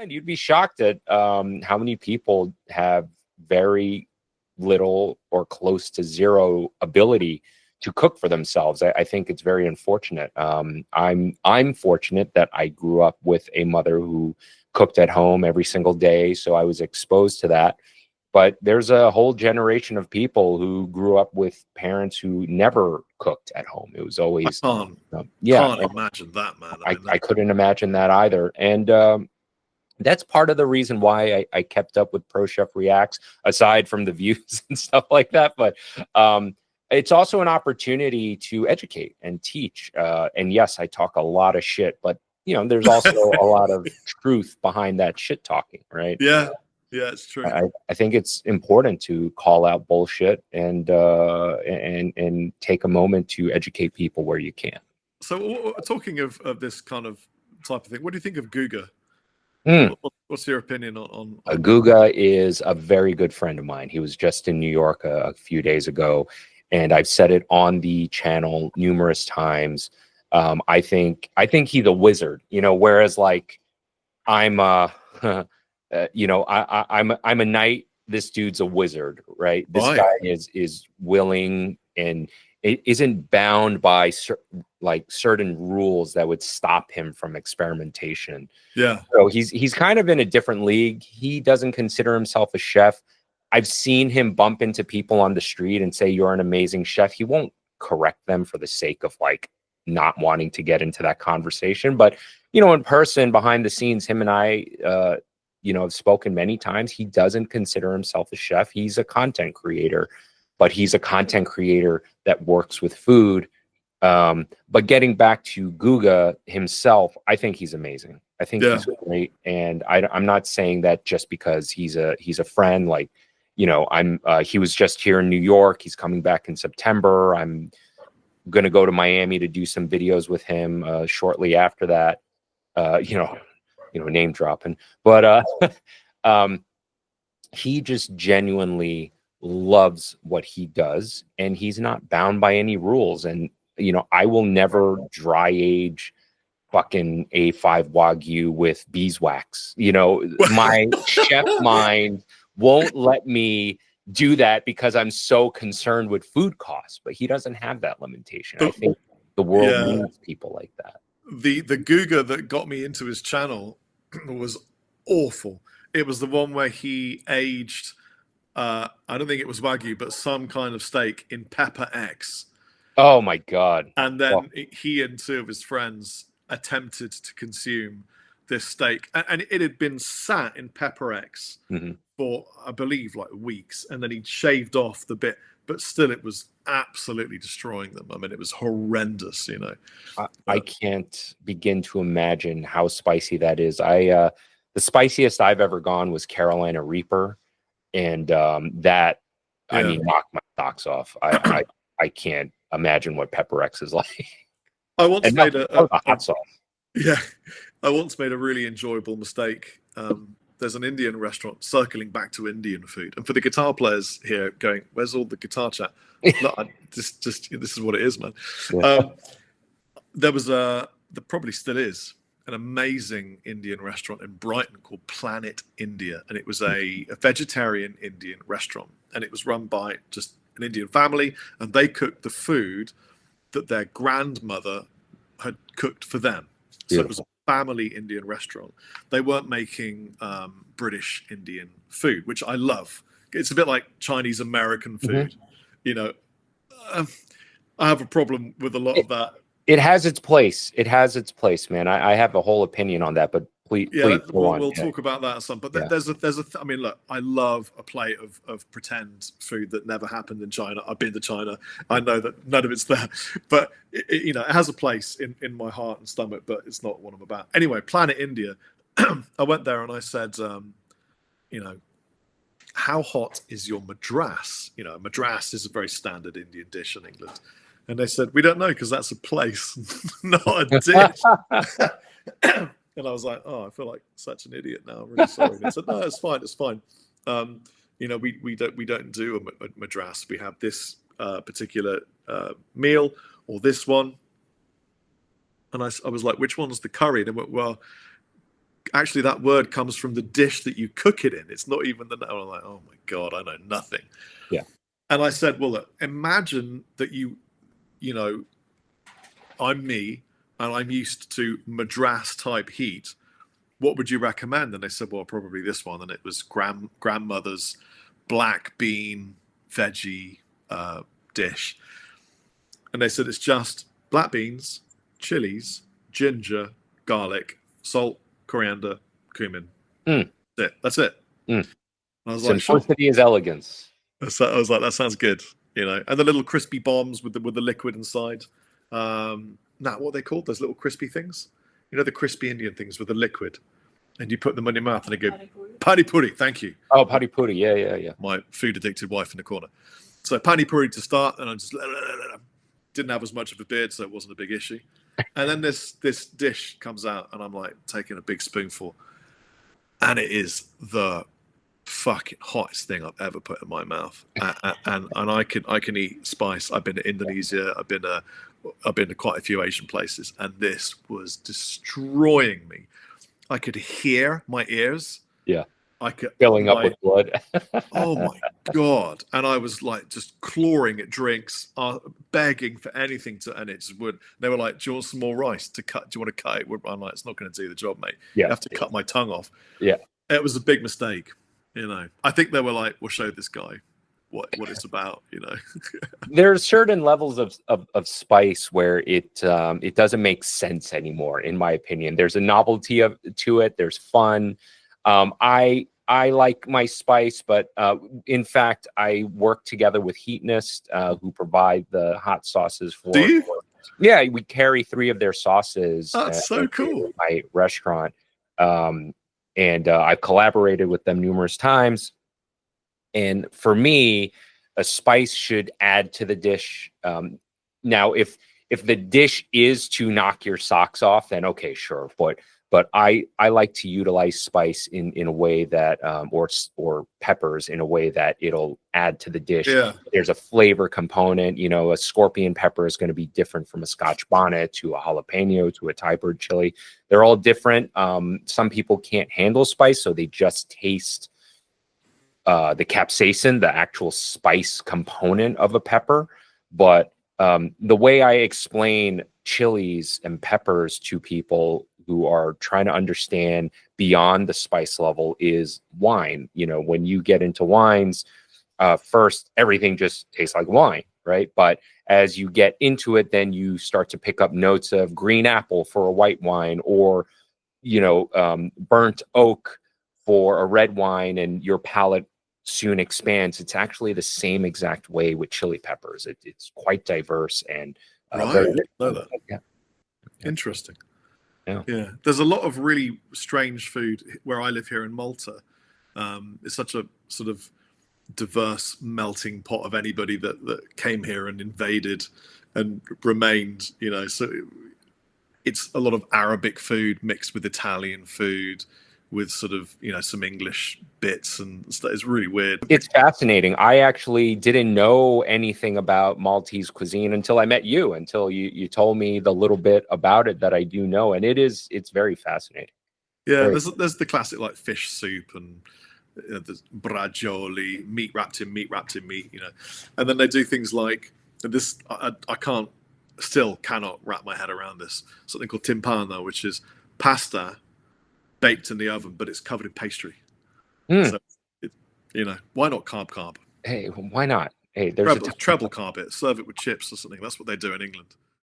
mind, you'd be shocked at how many people have very little or close to zero ability to cook for themselves. I think it's very unfortunate. I'm fortunate that I grew up with a mother who cooked at home every single day, so I was exposed to that. But there's a whole generation of people who grew up with parents who never cooked at home. It was always can't imagine that, man. I couldn't imagine that either. And that's part of the reason why I kept up with Pro Chef Reacts, aside from the views and stuff like that. But it's also an opportunity to educate and teach. And yes, I talk a lot of shit, but there's also a lot of truth behind that shit talking, right? Yeah, it's true. I think it's important to call out bullshit and take a moment to educate people where you can. So, talking of this kind of type of thing, what do you think of Guga? What's your opinion on Guga is a very good friend of mine. He was just in New York a few days ago, and I've said it on the channel numerous times. I think he's a wizard, whereas like I'm I'm a knight. This dude's a wizard, right? This guy is willing and it isn't bound by certain rules that would stop him from experimentation. Yeah. So he's kind of in a different league. He doesn't consider himself a chef. I've seen him bump into people on the street and say, "You're an amazing chef." He won't correct them for the sake of like not wanting to get into that conversation. But, in person, behind the scenes, him and I, have spoken many times. He doesn't consider himself a chef. He's a content creator, but he's a content creator that works with food. But getting back to Guga himself, I think he's amazing. I think he's great. And I'm not saying that just because he's a friend, like, he was just here in New York. He's coming back in September. I'm going to go to Miami to do some videos with him shortly after that. Name dropping, but he just genuinely loves what he does, and he's not bound by any rules. And I will never dry age fucking A5 Wagyu with beeswax. My chef mind won't let me do that because I'm so concerned with food costs, but he doesn't have that limitation. I think the world needs people like that. The Guga that got me into his channel was awful. It was the one where he aged, I don't think it was Wagyu, but some kind of steak in Pepper X. Oh my God. And then he and two of his friends attempted to consume this steak. And it had been sat in Pepper X for, I believe, like weeks. And then he shaved off the bit, but still it was absolutely destroying them. I mean, it was horrendous, I can't begin to imagine how spicy that is. The spiciest I've ever gone was Carolina Reaper. And knocked my socks off. I can't imagine what Pepper X is like. I once made a hot sauce. Yeah, I once made a really enjoyable mistake. There's an Indian restaurant, circling back to Indian food, and for the guitar players here, going, "Where's all the guitar chat?" This is what it is, man. Yeah. There was there probably still is an amazing Indian restaurant in Brighton called Planet India, and it was a vegetarian Indian restaurant, and it was run by just an Indian family, and they cooked the food that their grandmother had cooked for them. So it was a family Indian restaurant. They weren't making British Indian food, which I love. It's a bit like Chinese American food. I have a problem with a lot of that. It has its place. It has its place, man. I have a whole opinion on that, but please we'll talk about that at some. But I mean, look, I love a plate of pretend food that never happened in China. I've been to China. I know that none of it's there, but it has a place in my heart and stomach. But it's not what I'm about. Anyway, Planet India. I went there and I said, how hot is your madras? Madras is a very standard Indian dish in England. And they said, we don't know because that's a place, not a dish. And I was like, oh, I feel like such an idiot now. I'm really sorry. And they said, no, it's fine. It's fine. We don't do a madras. We have this particular meal or this one. And I was like, which one's the curry? And they went, well, actually that word comes from the dish that you cook it in. It's not even the. I'm like, oh my God, I know nothing. Yeah. And I said, well, look, imagine that you know, I'm me and I'm used to Madras type heat. What would you recommend? And they said, well, probably this one. And it was grandmother's black bean veggie dish. And they said, it's just black beans, chilies, ginger, garlic, salt, coriander, cumin. That's it. Mm. I was like, simplicity is elegance. So I was like, that sounds good, you know. And the little crispy bombs with the liquid inside. Now, what are they called? Those little crispy things, you know, the crispy Indian things with the liquid, and you put them in your mouth and they go pani puri. Thank you. Oh, pani puri. Yeah. My food addicted wife in the corner. So pani puri to start, and I just didn't have as much of a beard, so it wasn't a big issue. And then this dish comes out, and I'm like taking a big spoonful, and it is the fucking hottest thing I've ever put in my mouth. And I can eat spice. I've been to Indonesia. I've been to quite a few Asian places, and this was destroying me. I could hear my ears. Yeah. I could filling up with blood. Oh my God. And I was like just clawing at drinks, begging for anything to, and it just would. They were like, do you want some more rice to cut? Do you want to cut it? I'm like, it's not going to do the job, mate. Yeah. You have to cut my tongue off. Yeah. It was a big mistake, you know. I think they were like, we'll show this guy what it's about, you know. There's certain levels of spice where it doesn't make sense anymore, in my opinion. There's a novelty to it. There's fun. I like my spice, but in fact, I work together with Heatnist, who provide the hot sauces for. Do you? Yeah, we carry 3 of their sauces. That's so cool. My restaurant, and I've collaborated with them numerous times. And for me, a spice should add to the dish. Now, if the dish is to knock your socks off, then okay, sure. But I like to utilize spice in a way that, or peppers in a way that it'll add to the dish. Yeah. There's a flavor component. You know, a scorpion pepper is going to be different from a Scotch bonnet to a jalapeno to a Thai bird chili. They're all different. Some people can't handle spice, so they just taste the capsaicin, the actual spice component of a pepper. But the way I explain chilies and peppers to people who are trying to understand beyond the spice level is wine. You know, when you get into wines, first, everything just tastes like wine, right? But as you get into it, then you start to pick up notes of green apple for a white wine, or, you know, burnt oak for a red wine, and your palate soon expands. It's actually the same exact way with chili peppers. It's quite diverse and right. Know that. Yeah. Interesting. Yeah. There's a lot of really strange food where I live here in Malta. It's such a sort of diverse melting pot of anybody that came here and invaded and remained, you know. So it's a lot of Arabic food mixed with Italian food, with sort of, you know, some English bits and stuff. It's really weird. It's fascinating. I actually didn't know anything about Maltese cuisine until I met you, until you told me the little bit about it that I do know. And it's very fascinating. Yeah, there's the classic like fish soup and there's bracioli, meat wrapped in meat, you know. And then they do things like this. I cannot wrap my head around this. Something called timpano, which is pasta baked in the oven, but it's covered in pastry. So, you know, why not carb? Hey, why not? Hey, there's treble carb it. Serve it with chips or something. That's what they do in England.